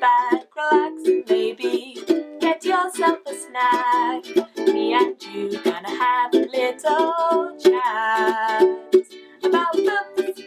back, relax, and maybe get yourself a snack. Me and you gonna have a little chat about books.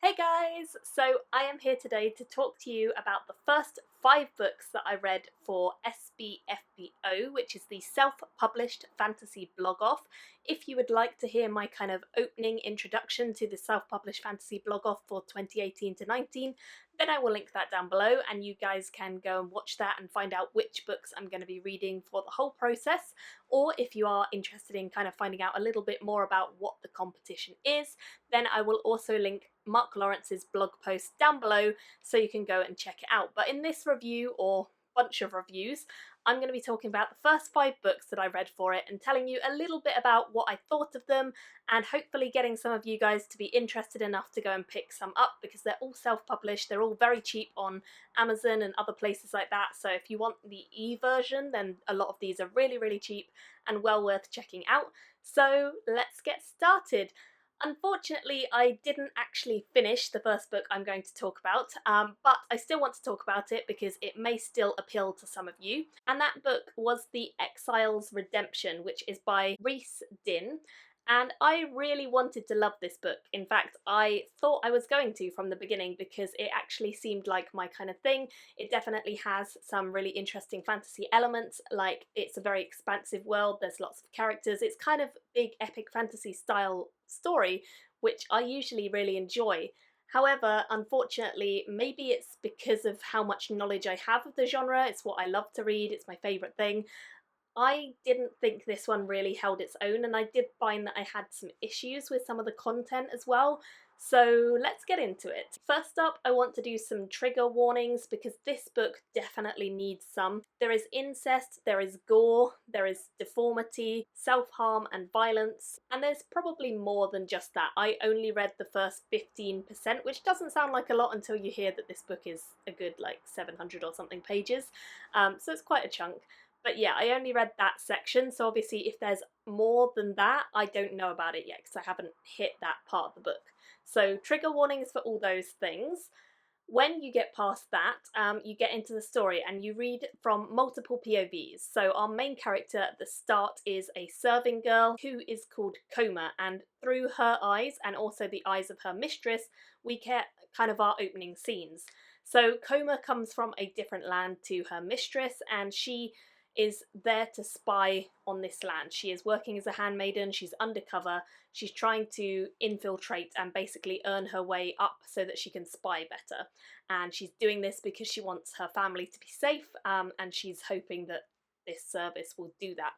Hey guys, so I am here today to talk to you about the first 5 books that I read for SPFBO, which is the self-published fantasy blog-off. If you would like to hear my kind of opening introduction to the self-published fantasy blog-off for 2018 to 19, then I will link that down below and you guys can go and watch that and find out which books I'm going to be reading for the whole process. Or if you are interested in kind of finding out a little bit more about what the competition is, then I will also link Mark Lawrence's blog post down below so you can go and check it out. But in this review, or bunch of reviews, I'm going to be talking about the first 5 books that I read for it and telling you a little bit about what I thought of them, and hopefully getting some of you guys to be interested enough to go and pick some up, because they're all self-published, they're all very cheap on Amazon and other places like that. So if you want the e-version, then a lot of these are really cheap and well worth checking out. So let's get started. Unfortunately, I didn't actually finish the first book I'm going to talk about, but I still want to talk about it because it may still appeal to some of you. And that book was The Exile's Redemption, which is by Rashid. And I really wanted to love this book. In fact, I thought I was going to from the beginning because it actually seemed like my kind of thing. It definitely has some really interesting fantasy elements, like it's a very expansive world, there's lots of characters, it's kind of big epic fantasy style story, which I usually really enjoy. However, unfortunately, maybe it's because of how much knowledge I have of the genre, it's what I love to read, it's my favourite thing, I didn't think this one really held its own, and I did find that I had some issues with some of the content as well. So let's get into it. First up, I want to do some trigger warnings because this book definitely needs some. There is incest, there is gore, there is deformity, self-harm and violence, and there's probably more than just that. I only read the first 15%, which doesn't sound like a lot until you hear that this book is a good like 700 or something pages, so it's quite a chunk. But yeah, I only read that section, so obviously if there's more than that, I don't know about it yet because I haven't hit that part of the book. So trigger warnings for all those things. When you get past that, you get into the story and you read from multiple POVs. So our main character at the start is a serving girl who is called Coma, and through her eyes and also the eyes of her mistress, we get kind of our opening scenes. So Coma comes from a different land to her mistress, and she is there to spy on this land. She is working as a handmaiden, she's undercover, she's trying to infiltrate and basically earn her way up so that she can spy better. And she's doing this because she wants her family to be safe, and she's hoping that this service will do that.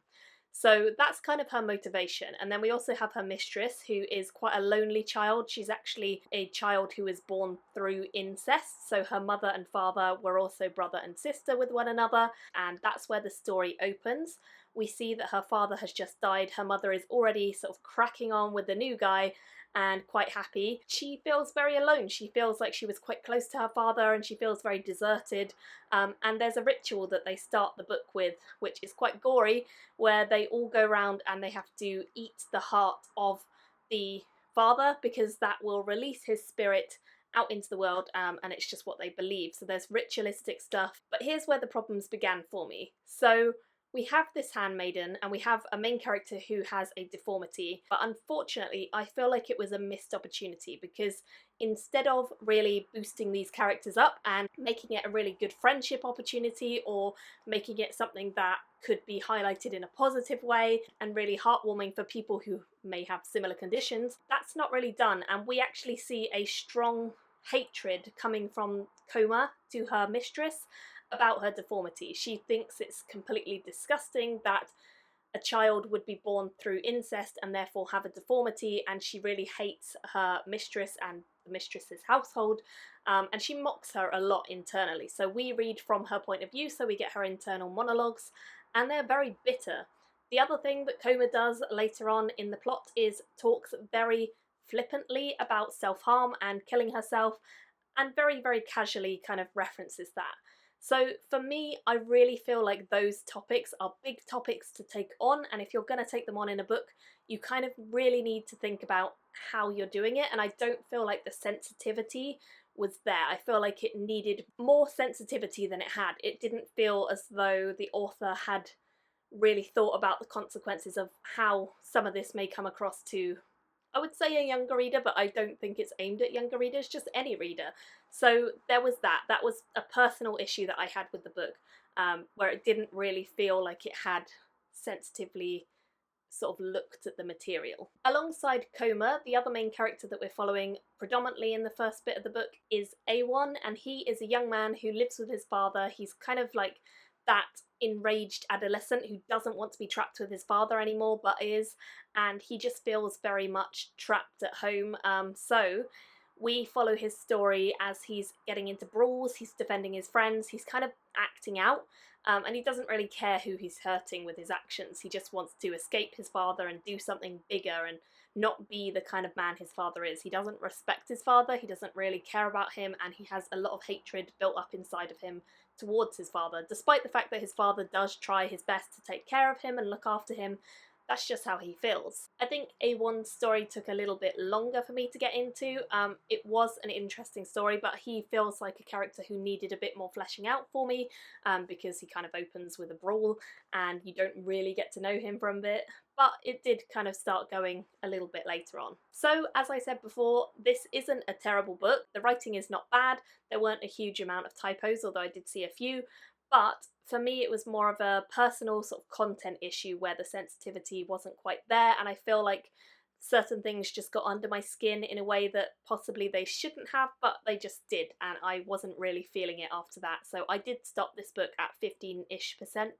So that's kind of her motivation. And then we also have her mistress, who is quite a lonely child. She's actually a child who was born through incest. So her mother and father were also brother and sister with one another. And that's where the story opens. We see that her father has just died. Her mother is already sort of cracking on with the new guy and quite happy. She feels very alone. She feels like she was quite close to her father and she feels very deserted. And there's a ritual that they start the book with, which is quite gory, where they all go around and they have to eat the heart of the father because that will release his spirit out into the world, and it's just what they believe. So there's ritualistic stuff. But here's where the problems began for me. So we have this handmaiden and we have a main character who has a deformity, but unfortunately I feel like it was a missed opportunity because instead of really boosting these characters up and making it a really good friendship opportunity or making it something that could be highlighted in a positive way and really heartwarming for people who may have similar conditions, that's not really done, and we actually see a strong hatred coming from Coma to her mistress about her deformity. She thinks it's completely disgusting that a child would be born through incest and therefore have a deformity, and she really hates her mistress and the mistress's household, and she mocks her a lot internally. So we read from her point of view, so we get her internal monologues, and they're very bitter. The other thing that Coma does later on in the plot is talks very flippantly about self-harm and killing herself, and very casually kind of references that. So for me, I really feel like those topics are big topics to take on, and if you're going to take them on in a book, you kind of really need to think about how you're doing it, and I don't feel like the sensitivity was there. I feel like it needed more sensitivity than it had. It didn't feel as though the author had really thought about the consequences of how some of this may come across to, I would say, a younger reader, but I don't think it's aimed at younger readers, just any reader. So there was that. That was a personal issue that I had with the book, where it didn't really feel like it had sensitively sort of looked at the material. Alongside Coma, the other main character that we're following predominantly in the first bit of the book is A1, and he is a young man who lives with his father. He's kind of like that enraged adolescent who doesn't want to be trapped with his father anymore but is, and he just feels very much trapped at home. So we follow his story as he's getting into brawls, he's defending his friends, he's kind of acting out, and he doesn't really care who he's hurting with his actions. He just wants to escape his father and do something bigger and not be the kind of man his father is. He doesn't respect his father, he doesn't really care about him, and he has a lot of hatred built up inside of him towards his father, despite the fact that his father does try his best to take care of him and look after him. That's just how he feels. I think A1's story took a little bit longer for me to get into. It was an interesting story, but he feels like a character who needed a bit more fleshing out for me, because he kind of opens with a brawl and you don't really get to know him for a bit, but it did kind of start going a little bit later on. So, as I said before, this isn't a terrible book. The writing is not bad. There weren't a huge amount of typos, although I did see a few, but for me it was more of a personal sort of content issue where the sensitivity wasn't quite there, and I feel like certain things just got under my skin in a way that possibly they shouldn't have, but they just did, and I wasn't really feeling it after that. So I did stop this book at 15-ish%.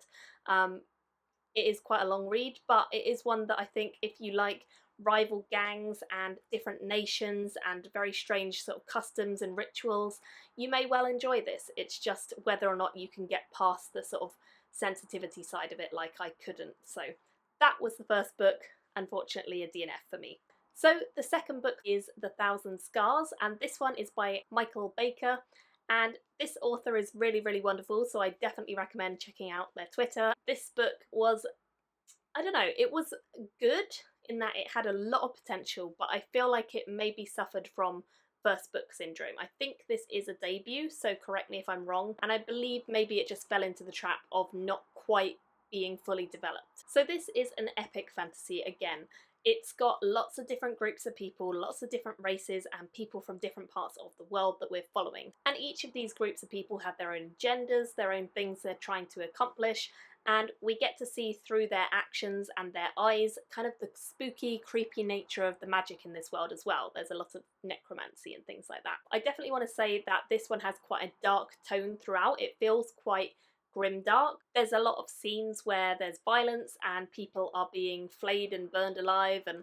It is quite a long read, but it is one that I think if you like rival gangs and different nations and very strange sort of customs and rituals, you may well enjoy this. It's just whether or not you can get past the sort of sensitivity side of it like I couldn't. So that was the first book, unfortunately a DNF for me. So the second book is The Thousand Scars, and this one is by Michael Baker. And this author is really, really wonderful, so I definitely recommend checking out their Twitter. This book was, I don't know, it was good in that it had a lot of potential, but I feel like it maybe suffered from first book syndrome. I think this is a debut, so correct me if I'm wrong, and I believe maybe it just fell into the trap of not quite being fully developed. So this is an epic fantasy again. It's got lots of different groups of people, lots of different races and people from different parts of the world that we're following. And each of these groups of people have their own agendas, their own things they're trying to accomplish, and we get to see through their actions and their eyes kind of the spooky, creepy nature of the magic in this world as well. There's a lot of necromancy and things like that. I definitely want to say that this one has quite a dark tone throughout. It feels quite grimdark. There's a lot of scenes where there's violence and people are being flayed and burned alive, and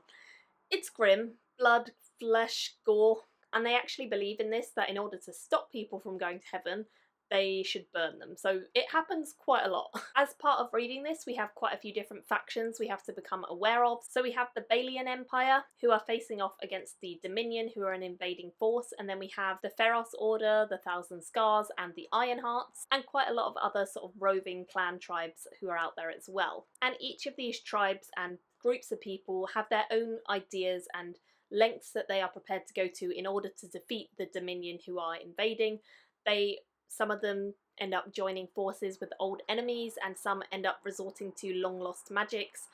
it's grim. Blood, flesh, gore, and they actually believe in this, that in order to stop people from going to heaven, they should burn them. So it happens quite a lot. As part of reading this, we have quite a few different factions we have to become aware of. So we have the Balian Empire, who are facing off against the Dominion, who are an invading force, and then we have the Feros Order, the Thousand Scars, and the Ironhearts, and quite a lot of other sort of roving clan tribes who are out there as well. And each of these tribes and groups of people have their own ideas and lengths that they are prepared to go to in order to defeat the Dominion who are invading. Some of them end up joining forces with old enemies, and some end up resorting to long lost magics,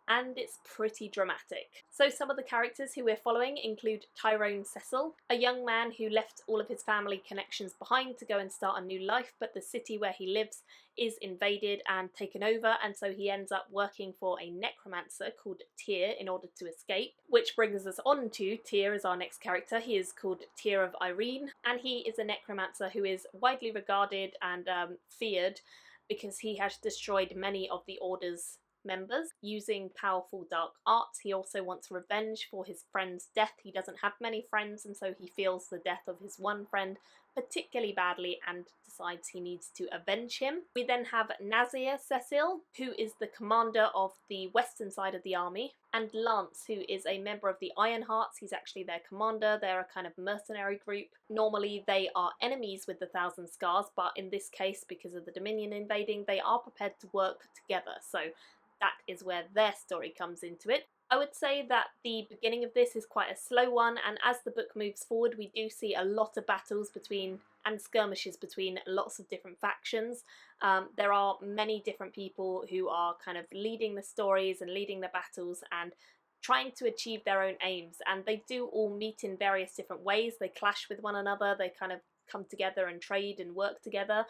and it's pretty dramatic. So some of the characters who we're following include Tyrone Cecil, a young man who left all of his family connections behind to go and start a new life, but the city where he lives is invaded and taken over, and so he ends up working for a necromancer called Tyr in order to escape, which brings us on to Tyr as our next character. He is called Tyr of Irene, and he is a necromancer who is widely regarded and feared because he has destroyed many of the Order's members using powerful dark arts. He also wants revenge for his friend's death. He doesn't have many friends, and so he feels the death of his one friend particularly badly and decides he needs to avenge him. We then have Nazir Cecil, who is the commander of the western side of the army, and Lance, who is a member of the Ironhearts. He's actually their commander. They're a kind of mercenary group. Normally they are enemies with the Thousand Scars, but in this case, because of the Dominion invading, they are prepared to work together. So that is where their story comes into it. I would say that the beginning of this is quite a slow one, and as the book moves forward we do see a lot of battles between and skirmishes between lots of different factions. There are many different people who are kind of leading the stories and leading the battles and trying to achieve their own aims, and they do all meet in various different ways. They clash with one another, they kind of come together and trade and work together,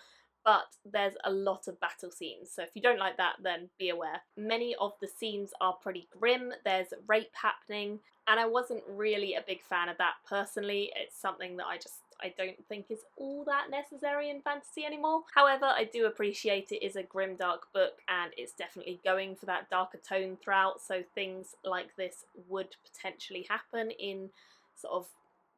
but there's a lot of battle scenes, so if you don't like that, then be aware. Many of the scenes are pretty grim, there's rape happening, and I wasn't really a big fan of that personally. It's something that I don't think is all that necessary in fantasy anymore. However, I do appreciate it is a grim, dark book, and it's definitely going for that darker tone throughout, so things like this would potentially happen in sort of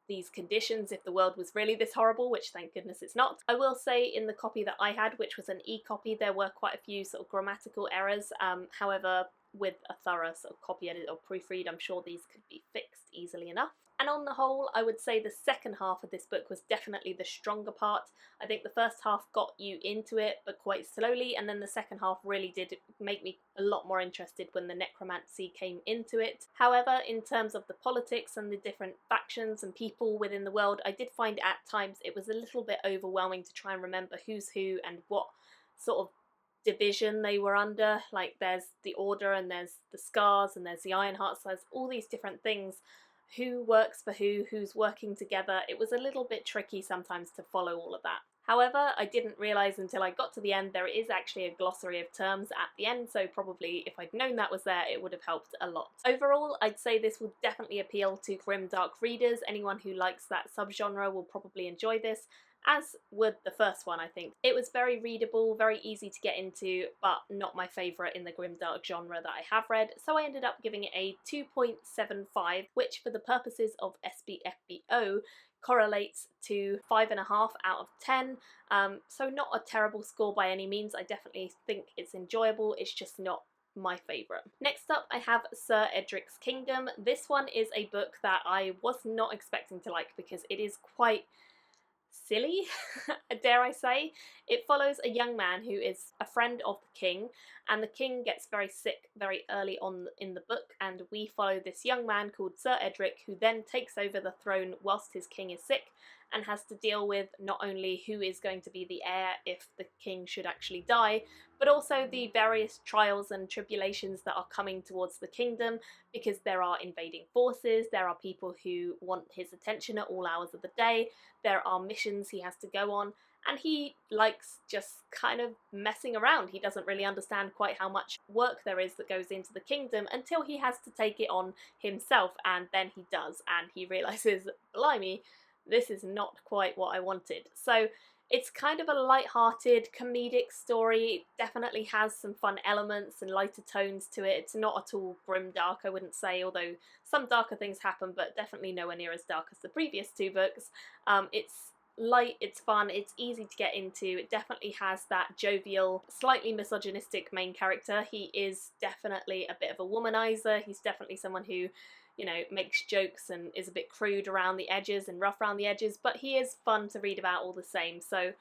these conditions if the world was really this horrible, which thank goodness it's not. I will say in the copy that I had, which was an e-copy, there were quite a few sort of grammatical errors. However, with a thorough sort of copy edit or proofread, I'm sure these could be fixed easily enough. And on the whole, I would say the second half of this book was definitely the stronger part. I think the first half got you into it, but quite slowly, and then the second half really did make me a lot more interested when the necromancy came into it. However, in terms of the politics and the different factions and people within the world, I did find at times it was a little bit overwhelming to try and remember who's who and what sort of division they were under. Like, there's the Order and there's the Scars and there's the Ironhearts, there's all these different things. Who works for who, who's working together. It was a little bit tricky sometimes to follow all of that. However, I didn't realise until I got to the end there is actually a glossary of terms at the end, so probably if I'd known that was there it would have helped a lot. Overall, I'd say this will definitely appeal to grim dark readers. Anyone who likes that subgenre will probably enjoy this, as would the first one, I think. It was very readable, very easy to get into, but not my favourite in the grimdark genre that I have read, so I ended up giving it a 2.75, which for the purposes of SPFBO correlates to 5.5 out of 10, so not a terrible score by any means. I definitely think it's enjoyable, it's just not my favourite. Next up I have Sir Edric's Kingdom. This one is a book that I was not expecting to like because it is quite silly, dare I say. It follows a young man who is a friend of the king, and the king gets very sick very early on in the book, and we follow this young man called Sir Edric, who then takes over the throne whilst his king is sick and has to deal with not only who is going to be the heir if the king should actually die, but also the various trials and tribulations that are coming towards the kingdom, because there are invading forces, there are people who want his attention at all hours of the day, there are missions he has to go on, and he likes just kind of messing around. He doesn't really understand quite how much work there is that goes into the kingdom until he has to take it on himself, and then he does, and he realises, blimey, this is not quite what I wanted. So it's kind of a light-hearted comedic story. It definitely has some fun elements and lighter tones to it. It's not at all grim dark, I wouldn't say, although some darker things happen, but definitely nowhere near as dark as the previous two books. It's light, it's fun, it's easy to get into. It definitely has that jovial, slightly misogynistic main character. He is definitely a bit of a womanizer. He's definitely someone who, you know, makes jokes and is a bit crude around the edges and rough around the edges, but he is fun to read about all the same. So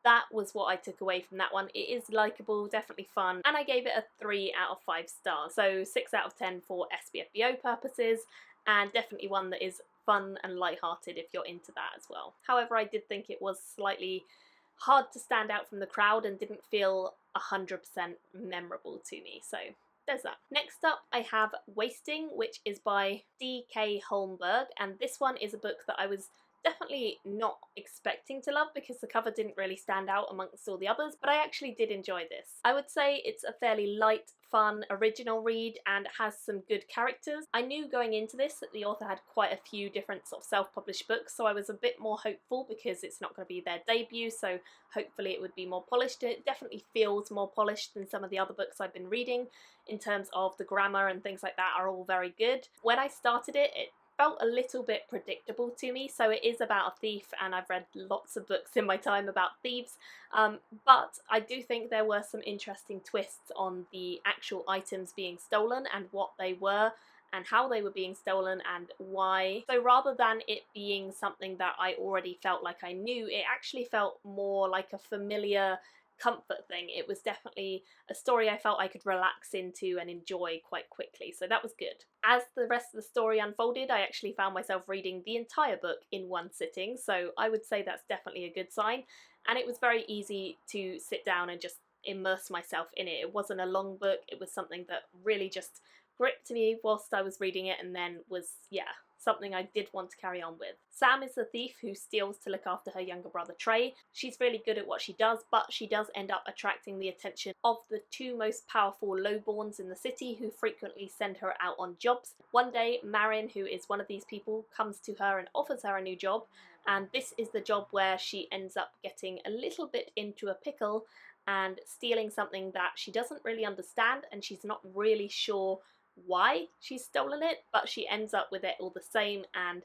that was what I took away from that one. It is likeable, definitely fun, and I gave it a 3 out of 5 stars. So 6 out of 10 for SPFBO purposes, and definitely one that is fun and light-hearted if you're into that as well. However, I did think it was slightly hard to stand out from the crowd and didn't feel 100% memorable to me, so there's that. Next up I have Wasting, which is by D.K. Holmberg, and this one is a book that I was definitely not expecting to love because the cover didn't really stand out amongst all the others, but I actually did enjoy this. I would say it's a fairly light, fun, original read and has some good characters. I knew going into this that the author had quite a few different sort of self-published books, so I was a bit more hopeful because it's not going to be their debut, so hopefully it would be more polished. It definitely feels more polished than some of the other books I've been reading in terms of the grammar and things like that are all very good. When I started it, it felt a little bit predictable to me. So it is about a thief, and I've read lots of books in my time about thieves, but I do think there were some interesting twists on the actual items being stolen and what they were and how they were being stolen and why. So rather than it being something that I already felt like I knew, it actually felt more like a familiar comfort thing. It was definitely a story I felt I could relax into and enjoy quite quickly, so that was good. As the rest of the story unfolded, I actually found myself reading the entire book in one sitting, so I would say that's definitely a good sign, and it was very easy to sit down and just immerse myself in it. It wasn't a long book, it was something that really just gripped me whilst I was reading it, and then was, yeah, something I did want to carry on with. Sam is the thief who steals to look after her younger brother Trey. She's really good at what she does, but she does end up attracting the attention of the two most powerful lowborns in the city, who frequently send her out on jobs. One day, Marin, who is one of these people, comes to her and offers her a new job, and this is the job where she ends up getting a little bit into a pickle and stealing something that she doesn't really understand, and she's not really sure why she's stolen it, but she ends up with it all the same, and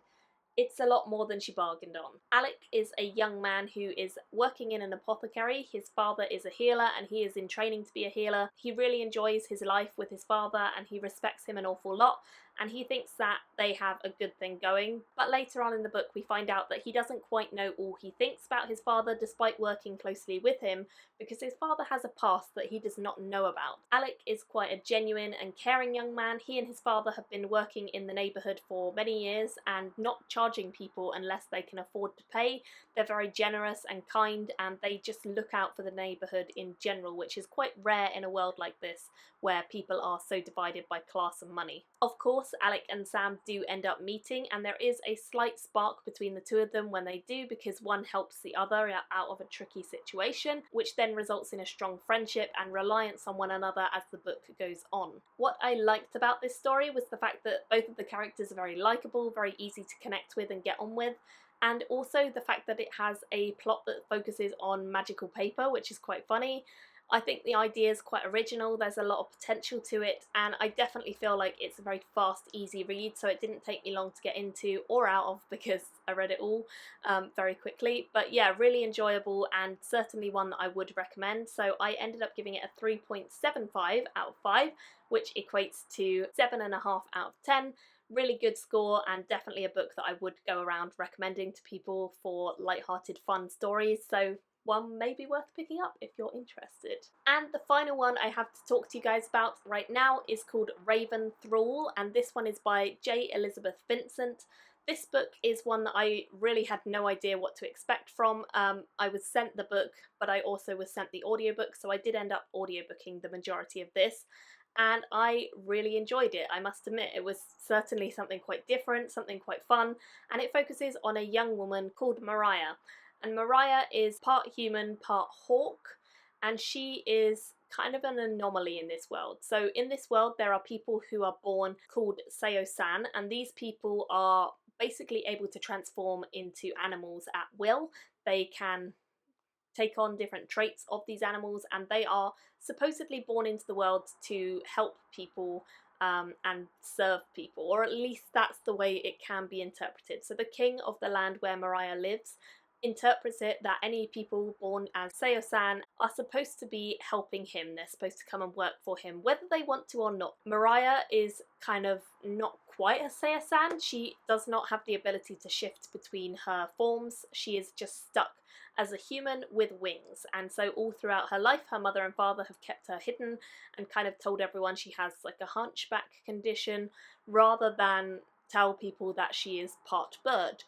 it's a lot more than she bargained on. Alec is a young man who is working in an apothecary. His father is a healer and he is in training to be a healer. He really enjoys his life with his father and he respects him an awful lot, and he thinks that they have a good thing going. But later on in the book we find out that he doesn't quite know all he thinks about his father, despite working closely with him, because his father has a past that he does not know about. Alec is quite a genuine and caring young man. He and his father have been working in the neighbourhood for many years and not charging people unless they can afford to pay. They're very generous and kind, and they just look out for the neighbourhood in general, which is quite rare in a world like this where people are so divided by class and money. Of course, Alec and Sam do end up meeting, and there is a slight spark between the two of them when they do, because one helps the other out of a tricky situation, which then results in a strong friendship and reliance on one another as the book goes on. What I liked about this story was the fact that both of the characters are very likeable, very easy to connect with and get on with, and also the fact that it has a plot that focuses on magical paper, which is quite funny. I think the idea is quite original, there's a lot of potential to it, and I definitely feel like it's a very fast, easy read, so it didn't take me long to get into or out of because I read it all very quickly. But yeah, really enjoyable and certainly one that I would recommend. So I ended up giving it a 3.75 out of 5, which equates to 7.5 out of 10. Really good score, and definitely a book that I would go around recommending to people for light-hearted fun stories. So one may be worth picking up if you're interested. And the final one I have to talk to you guys about right now is called Raven Thrall, and this one is by J. Elizabeth Vincent. This book is one that I really had no idea what to expect from. I was sent the book, but I also was sent the audiobook, so I did end up audiobooking the majority of this, and I really enjoyed it, I must admit. It was certainly something quite different, something quite fun, and it focuses on a young woman called Mariah. And Mariah is part human, part hawk, and she is kind of an anomaly in this world. So in this world there are people who are born called Seosan, and these people are basically able to transform into animals at will. They can take on different traits of these animals, and they are supposedly born into the world to help people and serve people, or at least that's the way it can be interpreted. So the king of the land where Mariah lives interprets it that any people born as Seosan are supposed to be helping him. They're supposed to come and work for him, whether they want to or not. Mariah is kind of not quite a Seosan. She does not have the ability to shift between her forms. She is just stuck as a human with wings, and so all throughout her life her mother and father have kept her hidden and kind of told everyone she has like a hunchback condition, rather than tell people that she is part bird.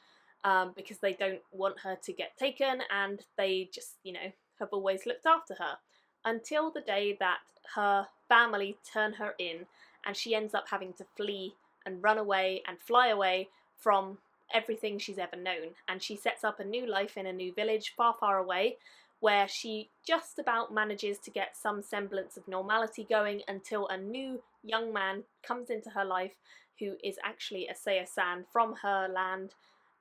Because they don't want her to get taken, and they just, you know, have always looked after her. Until the day that her family turn her in, and she ends up having to flee and run away and fly away from everything she's ever known. And she sets up a new life in a new village far, far away, where she just about manages to get some semblance of normality going until a new young man comes into her life who is actually a Seosan from her land,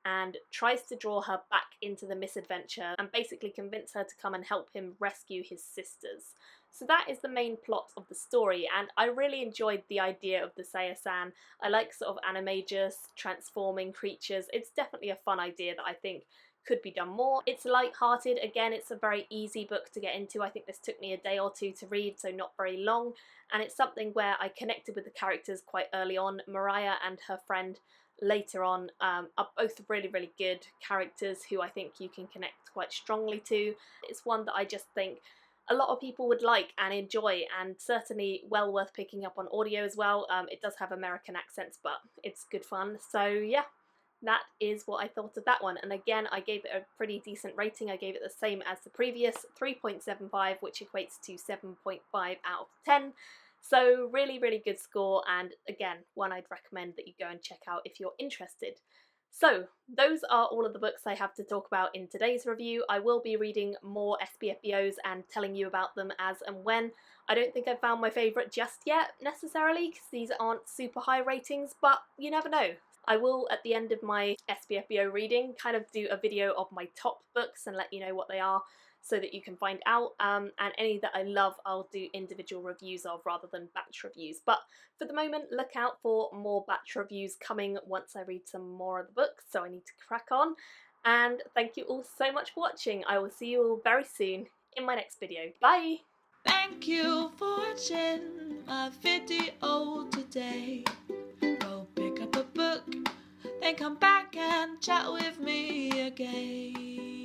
and tries to draw her back into the misadventure and basically convince her to come and help him rescue his sisters. So that is the main plot of the story, and I really enjoyed the idea of the Seosan. I like sort of animagus, transforming creatures. It's definitely a fun idea that I think could be done more. It's light-hearted. Again, it's a very easy book to get into. I think this took me a day or two to read, so not very long, and it's something where I connected with the characters quite early on. Mariah and her friend later on are both really, really good characters who I think you can connect quite strongly to. It's one that I just think a lot of people would like and enjoy, and certainly well worth picking up on audio as well. It does have American accents, but it's good fun. So yeah, that is what I thought of that one. And again, I gave it a pretty decent rating. I gave it the same as the previous, 3.75, which equates to 7.5 out of 10. So really, really good score, and again, one I'd recommend that you go and check out if you're interested. So those are all of the books I have to talk about in today's review. I will be reading more SPFBOs and telling you about them as and when. I don't think I've found my favourite just yet, necessarily, because these aren't super high ratings, but you never know. I will, at the end of my SPFBO reading, kind of do a video of my top books and let you know what they are, so that you can find out, and any that I love I'll do individual reviews of rather than batch reviews. But for the moment, look out for more batch reviews coming once I read some more of the books, so I need to crack on. And thank you all so much for watching. I will see you all very soon in my next video. Bye! Thank you for watching my video today. Go pick up a book, then come back and chat with me again.